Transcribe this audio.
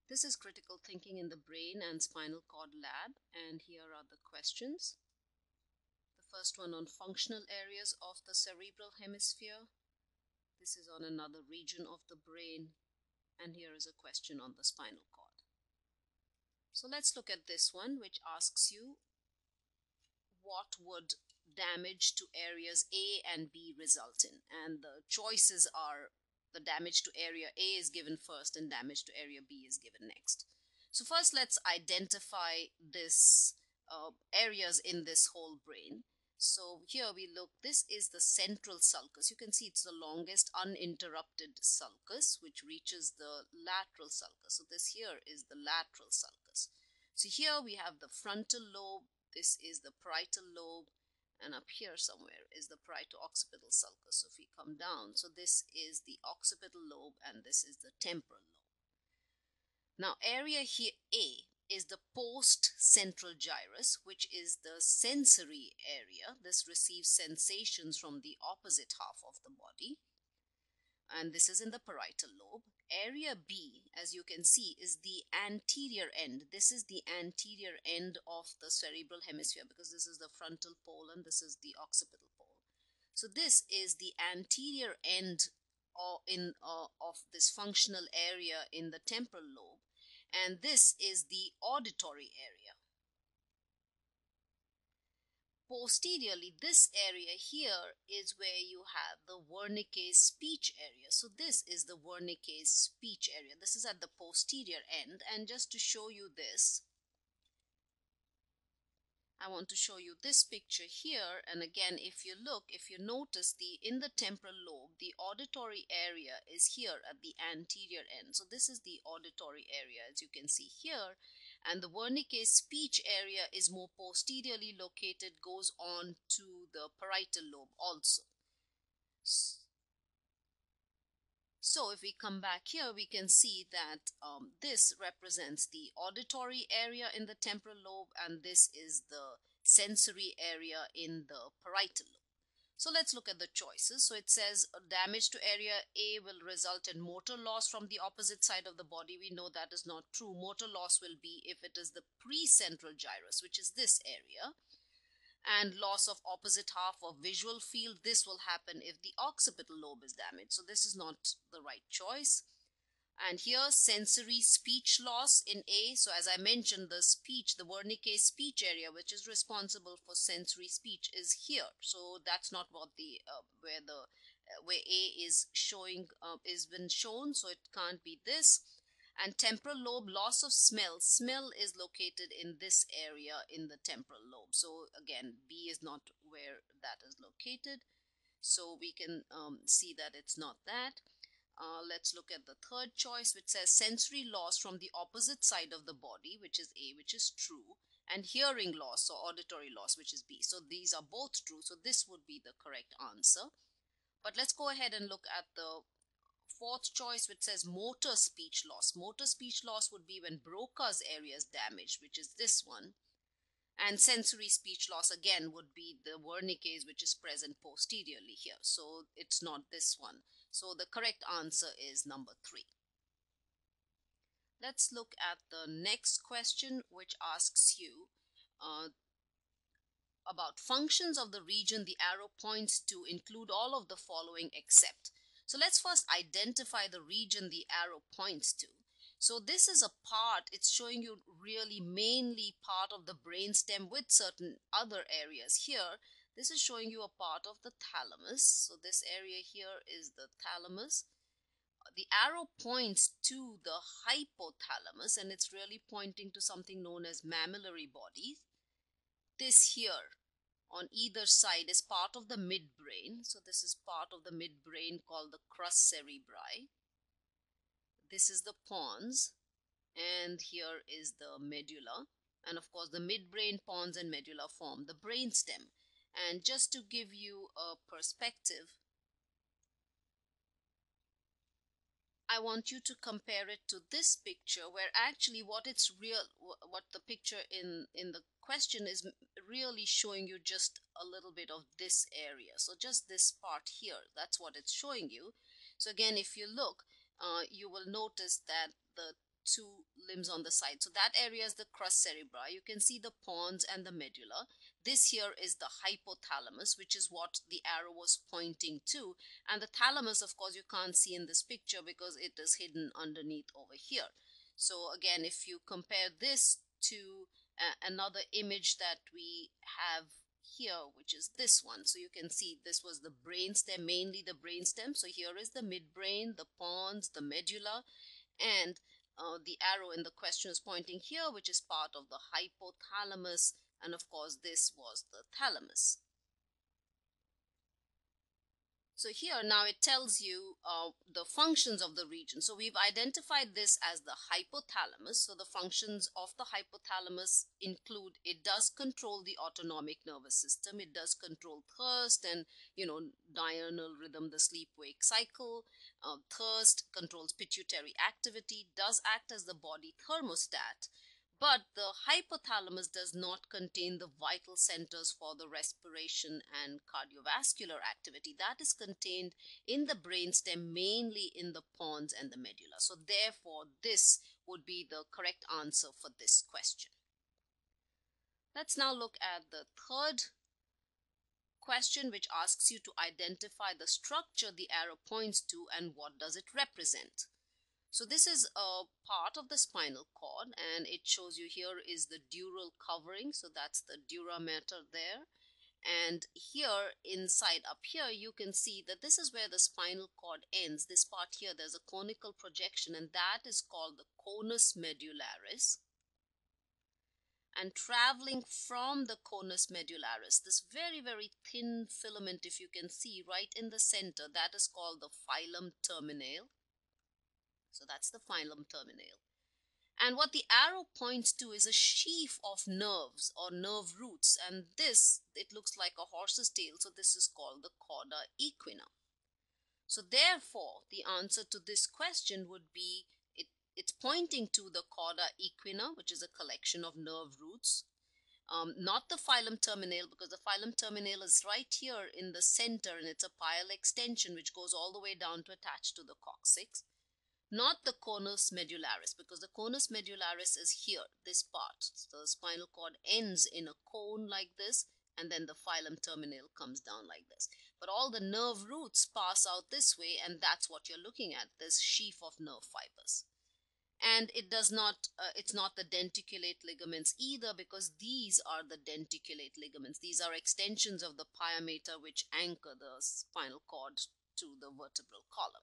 This is Critical Thinking in the Brain and Spinal Cord Lab, and here are the questions. The first one on functional areas of the cerebral hemisphere. This is on another region of the brain, and here is a question on the spinal cord. So let's look at this one, which asks you what would damage to areas A and B result in, and the choices are the damage to area A is given first and damage to area B is given next. So first let's identify this areas in this whole brain. So here we look, this is the central sulcus. You can see it's the longest uninterrupted sulcus which reaches the lateral sulcus. So this here is the lateral sulcus. So here we have the frontal lobe, this is the parietal lobe, and up here somewhere is the parieto-occipital sulcus. So if we come down, so this is the occipital lobe and this is the temporal lobe. Now area here A is the post-central gyrus, which is the sensory area. This receives sensations from the opposite half of the body, and this is in the parietal lobe. Area B, as you can see, is the anterior end. This is the anterior end of the cerebral hemisphere because this is the frontal pole and this is the occipital pole. So this is the anterior end of this functional area in the temporal lobe, and this is the auditory area. Posteriorly, this area here is where you have the Wernicke's speech area. So this is the Wernicke's speech area. This is at the posterior end, and just to show you this, I want to show you this picture here. And again, if you look, if you notice, in the temporal lobe, the auditory area is here at the anterior end. So this is the auditory area, as you can see here. And the Wernicke's speech area is more posteriorly located, goes on to the parietal lobe also. So if we come back here, we can see that this represents the auditory area in the temporal lobe, and this is the sensory area in the parietal lobe. So let's look at the choices. So it says damage to area A will result in motor loss from the opposite side of the body. We know that is not true. Motor loss will be if it is the precentral gyrus, which is this area. And loss of opposite half of visual field, this will happen if the occipital lobe is damaged. So this is not the right choice. And here sensory speech loss in A. So as I mentioned, the speech, the Wernicke's speech area, which is responsible for sensory speech, is here. So that's not what the where A is showing is been shown. So it can't be this. And temporal lobe, loss of smell. Smell is located in this area in the temporal lobe. So again, B is not where that is located. So we can see that it's not that. Let's look at the third choice, which says sensory loss from the opposite side of the body, which is A, which is true, and hearing loss or auditory loss, which is B. So these are both true. So this would be the correct answer. But let's go ahead and look at the fourth choice, which says motor speech loss. Motor speech loss would be when Broca's area is damaged, which is this one. And sensory speech loss again would be the Wernicke's, which is present posteriorly here. So it's not this one. So the correct answer is number 3. Let's look at the next question, which asks you about functions of the region the arrow points to include all of the following except. So let's first identify the region the arrow points to. So this is a part, it's showing you really mainly part of the brainstem with certain other areas here. This is showing you a part of the thalamus. So this area here is the thalamus. The arrow points to the hypothalamus, and it's really pointing to something known as mammillary bodies. This here on either side is part of the midbrain. So this is part of the midbrain called the crus cerebri. This is the pons, and here is the medulla. And of course the midbrain, pons and medulla form the brainstem. And just to give you a perspective, I want you to compare it to this picture, where actually what the picture in the question is really showing you just a little bit of this area. So just this part here, that's what it's showing you. So again, if you look, you will notice that the two limbs on the side. So that area is the crus cerebri. You can see the pons and the medulla. This here is the hypothalamus, which is what the arrow was pointing to. And the thalamus, of course, you can't see in this picture because it is hidden underneath over here. So again, if you compare this to another image that we have here, which is this one, so you can see this was the brainstem, mainly the brainstem. So here is the midbrain, the pons, the medulla, and the arrow in the question is pointing here, which is part of the hypothalamus, and of course this was the thalamus. So here now it tells you the functions of the region. So we've identified this as the hypothalamus. So the functions of the hypothalamus include, it does control the autonomic nervous system, it does control thirst and diurnal rhythm, the sleep-wake cycle. Thirst controls pituitary activity, does act as the body thermostat. But the hypothalamus does not contain the vital centers for the respiration and cardiovascular activity. That is contained in the brainstem, mainly in the pons and the medulla. So therefore, this would be the correct answer for this question. Let's now look at the third question, which asks you to identify the structure the arrow points to and what does it represent. So this is a part of the spinal cord, and it shows you here is the dural covering. So that's the dura mater there. And here inside up here, you can see that this is where the spinal cord ends. This part here, there's a conical projection, and that is called the conus medullaris. And traveling from the conus medullaris, this very, very thin filament, if you can see right in the center, that is called the filum terminale. So that's the filum terminale. And what the arrow points to is a sheaf of nerves or nerve roots. And this, it looks like a horse's tail. So this is called the cauda equina. So therefore, the answer to this question would be, it's pointing to the cauda equina, which is a collection of nerve roots. Not the filum terminale, because the filum terminale is right here in the center, and it's a pile extension which goes all the way down to attach to the coccyx. Not the conus medullaris, because the conus medullaris is here, this part. So the spinal cord ends in a cone like this, and then the filum terminale comes down like this. But all the nerve roots pass out this way, and that's what you're looking at, this sheaf of nerve fibers. And it does not, it's not the denticulate ligaments either, because these are the denticulate ligaments. These are extensions of the pia mater which anchor the spinal cord to the vertebral column.